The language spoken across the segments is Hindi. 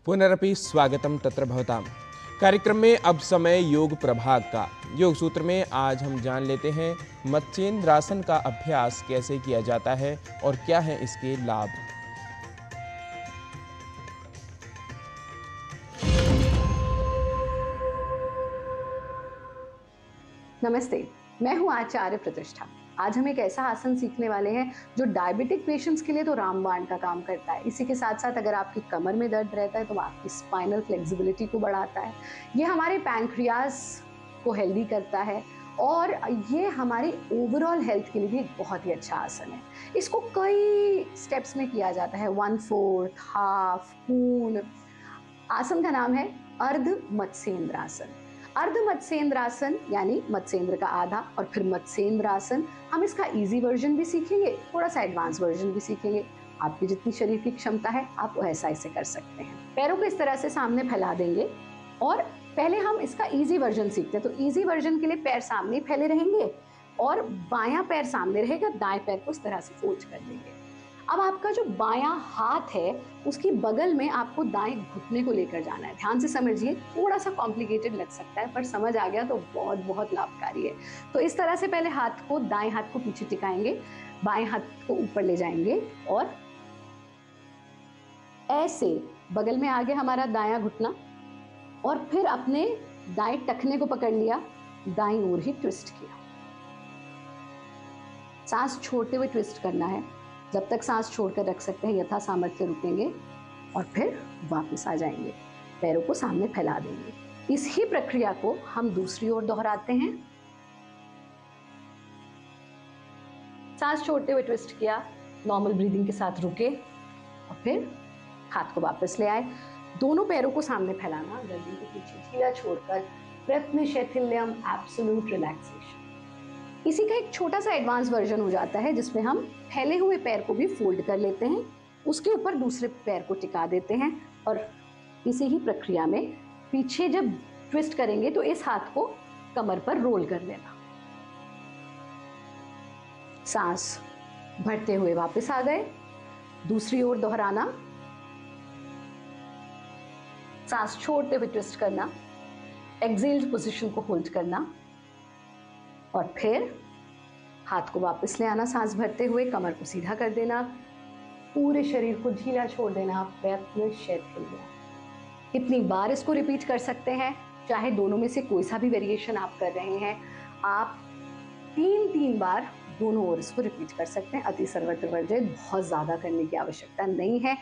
पुनरपि स्वागतम तत्र भवताम। कार्यक्रम में अब समय योग प्रभाग का। योग सूत्र में आज हम जान लेते हैं मत्स्येंद्रासन का अभ्यास कैसे किया जाता है और क्या है इसके लाभ। नमस्ते, मैं हूं आचार्य प्रतिष्ठा। आज हम एक ऐसा आसन सीखने वाले हैं जो डायबिटिक पेशेंट्स के लिए तो रामबाण का काम करता है। इसी के साथ साथ अगर आपकी कमर में दर्द रहता है तो आपकी स्पाइनल फ्लेक्सिबिलिटी को बढ़ाता है। ये हमारे पैंक्रियाज को हेल्दी करता है और ये हमारी ओवरऑल हेल्थ के लिए भी एक बहुत ही अच्छा आसन है। इसको कई स्टेप्स में किया जाता है, 1/4, हाफ, पूर्ण। आसन का नाम है अर्ध मत्स्येंद्रासन। अर्ध मत्स्येंद्रासन यानी मत्स्येंद्र का आधा और फिर मत्स्येंद्रासन। हम इसका इजी वर्जन भी सीखेंगे, थोड़ा सा एडवांस वर्जन भी सीखेंगे। आपकी जितनी शरीर की क्षमता है आप ऐसा ऐसे कर सकते हैं। पैरों को इस तरह से सामने फैला देंगे और पहले हम इसका इजी वर्जन सीखते हैं। तो इजी वर्जन के लिए पैर सामने फैले रहेंगे और बायां पैर सामने रहेगा, दाएं पैर को इस तरह से फोल्ड कर देंगे। अब आपका जो बायां हाथ है उसकी बगल में आपको दाएं घुटने को लेकर जाना है। ध्यान से समझिए, थोड़ा सा कॉम्प्लिकेटेड लग सकता है पर समझ आ गया तो बहुत बहुत लाभकारी है। तो इस तरह से पहले दाएं हाथ को पीछे टिकाएंगे, बाएं हाथ को ऊपर ले जाएंगे और ऐसे बगल में आ गया हमारा दायां घुटना और फिर अपने दाएं टखने को पकड़ लिया, दाईं ओर ही ट्विस्ट किया। सांस छोड़ते हुए ट्विस्ट करना है। जब तक सांस छोड़कर रख सकते हैं यथा सामर्थ्य रुकेंगे और फिर वापस आ जाएंगे। पैरों को सामने फैला देंगे। इस ही प्रक्रिया को हम दूसरी ओर दोहराते हैं। सांस छोड़ते हुए ट्विस्ट किया, नॉर्मल ब्रीदिंग के साथ रुके और फिर हाथ को वापस ले आए। दोनों पैरों को सामने फैलाना, गर्दन के पीछे ढीला छोड़कर प्रयत्न शैथिल्यम, एब्सोल्यूट रिलैक्सेशन। इसी का एक छोटा सा एडवांस वर्जन हो जाता है जिसमें हम फैले हुए पैर को भी फोल्ड कर लेते हैं, उसके ऊपर दूसरे पैर को टिका देते हैं और इसी ही प्रक्रिया में पीछे जब ट्विस्ट करेंगे तो इस हाथ को कमर पर रोल कर लेना। सांस भरते हुए वापस आ गए, दूसरी ओर दोहराना। सांस छोड़ते हुए ट्विस्ट करना, एक्सेल्ड पोजीशन को होल्ड करना और फिर हाथ को वापस ले आना। सांस भरते हुए कमर को सीधा कर देना, पूरे शरीर को ढीला छोड़ देना, प्रयत्न शैथिल्य। कितनी बार इसको रिपीट कर सकते हैं, चाहे दोनों में से कोई सा भी वेरिएशन आप कर रहे हैं, आप 3 बार दोनों ओर इसको रिपीट कर सकते हैं। अति सर्वत्र वर्जित, बहुत ज्यादा करने की आवश्यकता नहीं है।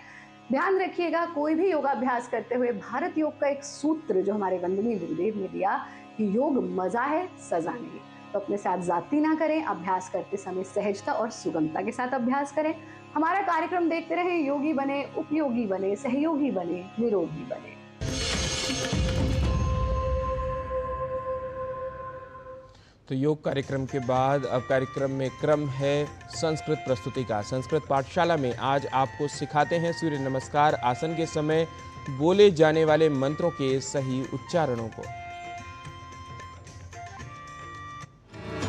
ध्यान रखिएगा, कोई भी योगाभ्यास करते हुए भारत योग का एक सूत्र जो हमारे वंदनीय गुरुदेव ने दिया कि योग मजा है, सजा नहीं। तो अपने साथ जाती ना करें, अभ्यास करते समय सहजता और सुगमता के साथ अभ्यास करें। हमारा कार्यक्रम देखते रहे, योगी बने, उपयोगी बने, सहयोगी बने, निरोगी बने। तो योग कार्यक्रम के बाद अब कार्यक्रम में क्रम है संस्कृत प्रस्तुति का। संस्कृत पाठशाला में आज आपको सिखाते हैं सूर्य नमस्कार आसन के समय बोले जाने वाले मंत्रों के सही उच्चारणों को।